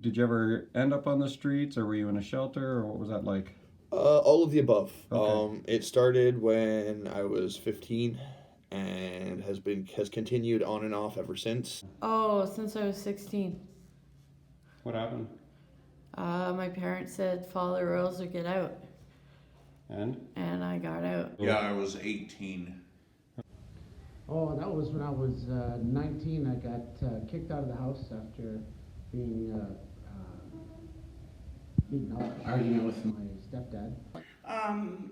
Did you ever end up on the streets, or were you in a shelter, or what was that like? All of the above. Okay. It started when I was 15 and has continued on and off ever since. Oh, since I was 16. What happened? My parents said follow the rules or get out, And? and I got out. Yeah, I was 18. Oh, that was when I was 19. I got kicked out of the house after being beaten up, arguing with my stepdad.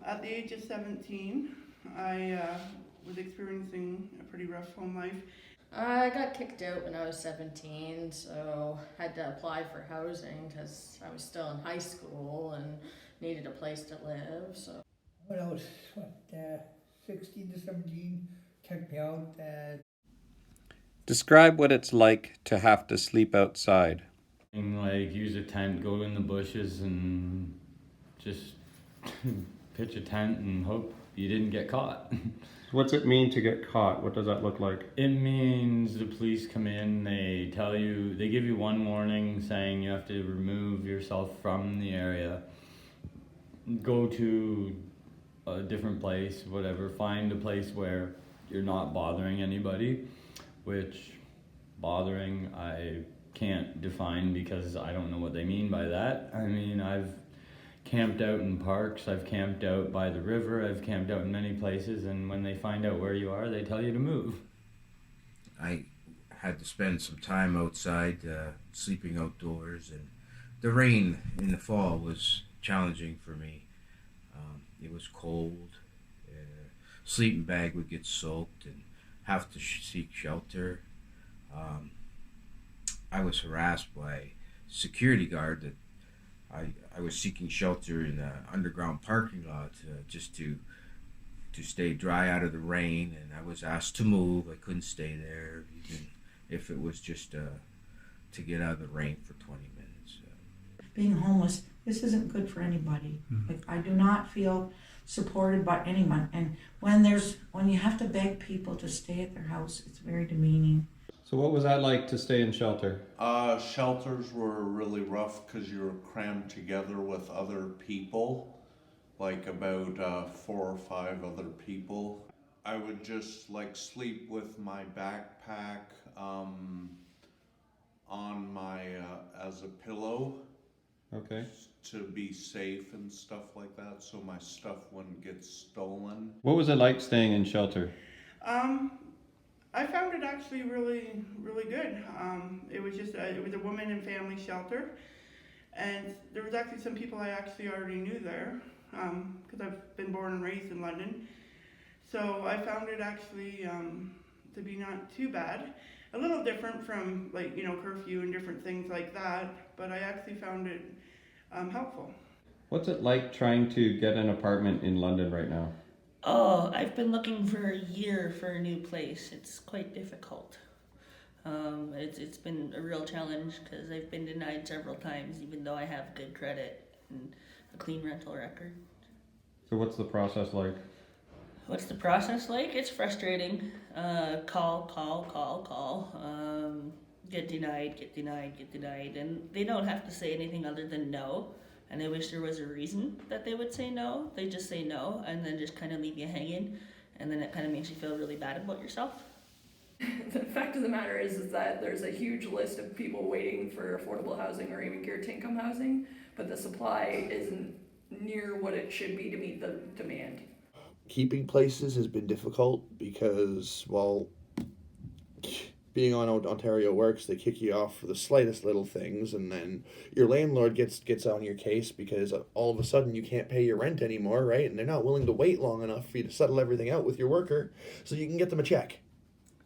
At the age of 17, I was experiencing a pretty rough home life. I got kicked out when I was 17, so I had to apply for housing because I was still in high school and needed a place to live. So When I was 16 to 17, checked me out. Describe what it's like to have to sleep outside. Like use a tent, go in the bushes and just pitch a tent and hope you didn't get caught. What's it mean to get caught? What does that look like? It means the police come in, they give you one warning saying you have to remove yourself from the area, go to a different place, whatever, find a place where you're not bothering anybody, which bothering I can't define because I don't know what they mean by that. I mean, I've camped out in parks, I've camped out by the river, I've camped out in many places, and when they find out where you are, they tell you to move. I had to spend some time outside, sleeping outdoors, and the rain in the fall was challenging for me. It was cold, sleeping bag would get soaked and have to seek shelter. I was harassed by security guard that I was seeking shelter in an underground parking lot just to stay dry out of the rain, and I was asked to move. I couldn't stay there even if it was just to get out of the rain for 20 minutes. Being homeless, this isn't good for anybody. Like, I do not feel supported by anyone, and when you have to beg people to stay at their house, it's very demeaning. So what was that like to stay in shelter? Shelters were really rough because you were crammed together with other people, like about 4 or 5 other people. I would just like sleep with my backpack on my as a pillow. Okay. To be safe and stuff like that, so my stuff wouldn't get stolen. What was it like staying in shelter? I found it actually really, really good. It was a women and family shelter, and there was actually some people I actually already knew there, because I've been born and raised in London. So I found it actually to be not too bad. A little different from curfew and different things like that, but I actually found it helpful. What's it like trying to get an apartment in London right now? Oh, I've been looking for a year for a new place. It's quite difficult. It's been a real challenge because I've been denied several times, even though I have good credit and a clean rental record. So what's the process like? What's the process like? It's frustrating. Call. Get denied, and they don't have to say anything other than no. And I wish there was a reason that they would say no. They just say no and then just kind of leave you hanging, and then it kind of makes you feel really bad about yourself. The fact of the matter is that there's a huge list of people waiting for affordable housing or even guaranteed income housing, but the supply isn't near what it should be to meet the demand. Keeping places has been difficult because, well, being on Ontario Works, they kick you off for the slightest little things, and then your landlord gets on your case because all of a sudden you can't pay your rent anymore, right? And they're not willing to wait long enough for you to settle everything out with your worker so you can get them a check.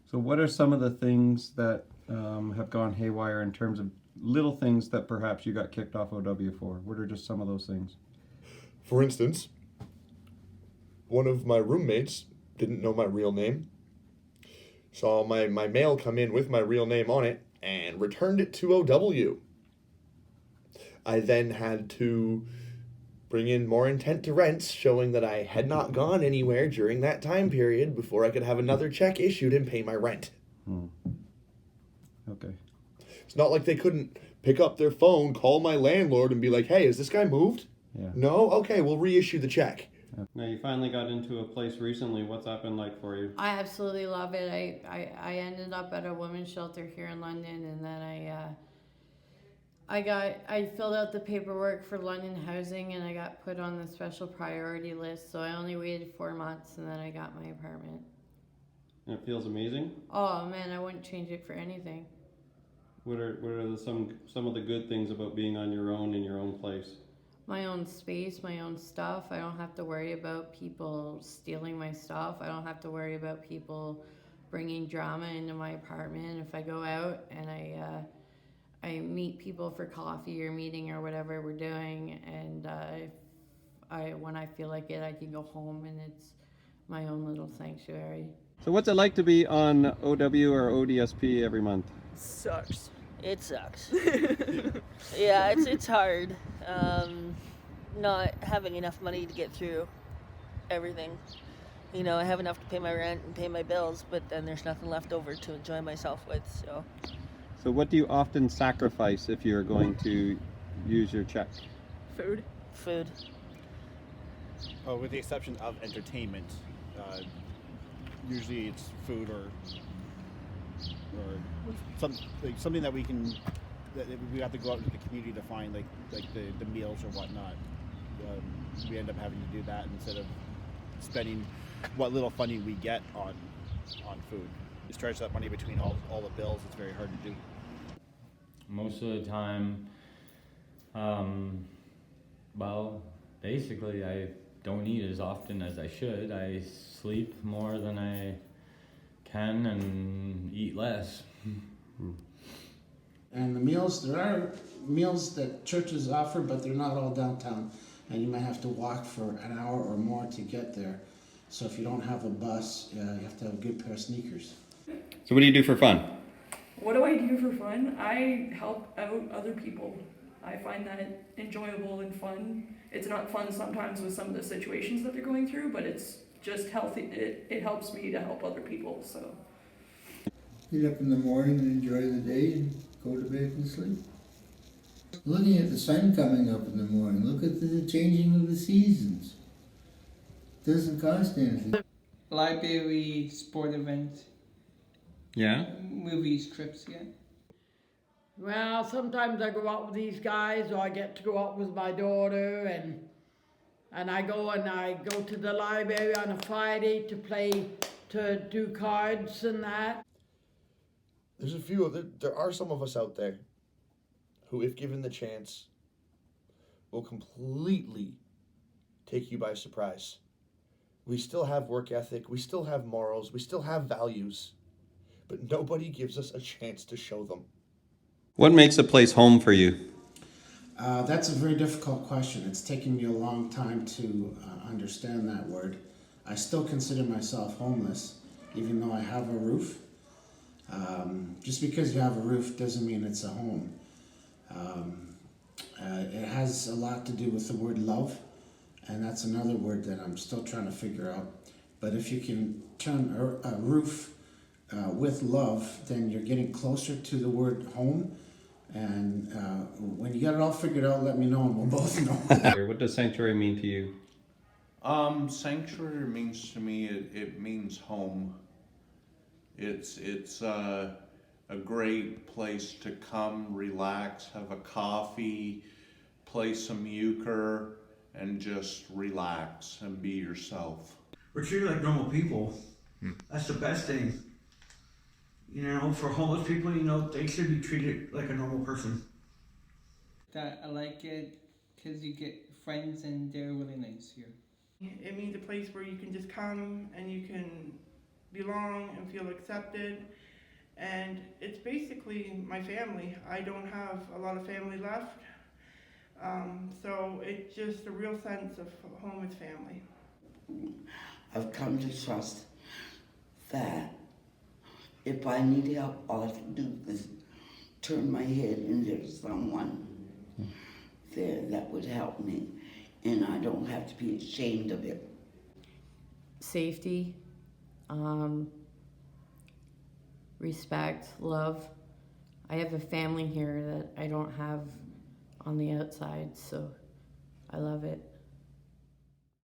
So what are some of the things that have gone haywire in terms of little things that perhaps you got kicked off OW for? What are just some of those things? For instance, one of my roommates didn't know my real name, saw my mail come in with my real name on it, and returned it to OW. I then had to bring in more intent to rents, showing that I had not gone anywhere during that time period before I could have another check issued and pay my rent. Okay. It's not like they couldn't pick up their phone, call my landlord, and be like, hey, is this guy moved? Yeah. No? Okay, we'll reissue the check. Now you finally got into a place recently. What's that been like for you? I absolutely love it. I ended up at a women's shelter here in London, and then I filled out the paperwork for London Housing, and I got put on the special priority list. So I only waited 4 months, and then I got my apartment. And it feels amazing. Oh man, I wouldn't change it for anything. What are some of the good things about being on your own in your own place? My own space, my own stuff. I don't have to worry about people stealing my stuff. I don't have to worry about people bringing drama into my apartment. If I go out and I meet people for coffee or meeting or whatever we're doing, and when I feel like it, I can go home, and it's my own little sanctuary. So what's it like to be on OW or ODSP every month? Sucks. It sucks. Yeah, it's hard. Not having enough money to get through everything. You know, I have enough to pay my rent and pay my bills, but then there's nothing left over to enjoy myself with, so. So what do you often sacrifice if you're going to use your check? Food. Food. Oh, with the exception of entertainment. Usually it's food or something that we have to go out into the community to find, like the meals or whatnot. We end up having to do that instead of spending what little funding we get on food. Just stretch that money between all the bills. It's very hard to do. Most of the time, well, basically I don't eat as often as I should. I sleep more than I can and eat less. And the meals, there are meals that churches offer, but they're not all downtown. And you might have to walk for an hour or more to get there. So if you don't have a bus, you have to have a good pair of sneakers. So what do you do for fun? What do I do for fun? I help out other people. I find that enjoyable and fun. It's not fun sometimes with some of the situations that they're going through, but it's just healthy. It helps me to help other people, so. Get up in the morning and enjoy the day and go to bed and sleep. Looking at the sun coming up in the morning, look at the changing of the seasons. Doesn't cost anything. Library, sport events. Yeah? Movies, trips, yeah. Well, sometimes I go out with these guys, or I get to go out with my daughter, and I go to the library on a Friday to do cards and that. There are some of us out there who, if given the chance, will completely take you by surprise. We still have work ethic, we still have morals, we still have values, but nobody gives us a chance to show them. What makes a place home for you? That's a very difficult question. It's taken me a long time to understand that word. I still consider myself homeless, even though I have a roof. Just because you have a roof doesn't mean it's a home. It has a lot to do with the word love, and that's another word that I'm still trying to figure out. But if you can turn a roof with love, then you're getting closer to the word home. And when you got it all figured out, let me know and we'll both know. What does sanctuary mean to you? Sanctuary means to me, it means home. It's a great place to come, relax, have a coffee, play some euchre, and just relax and be yourself. We're treated like normal people. That's the best thing. You know, for homeless people, you know, they should be treated like a normal person. That I like it because you get friends and they're really nice here. It means a place where you can just come and you can belong and feel accepted. And it's basically my family. I don't have a lot of family left. So it's just a real sense of home is family. I've come to trust that if I need help, all I have to do is turn my head and there's someone there that would help me, and I don't have to be ashamed of it. Safety, respect, love. I have a family here that I don't have on the outside, so I love it.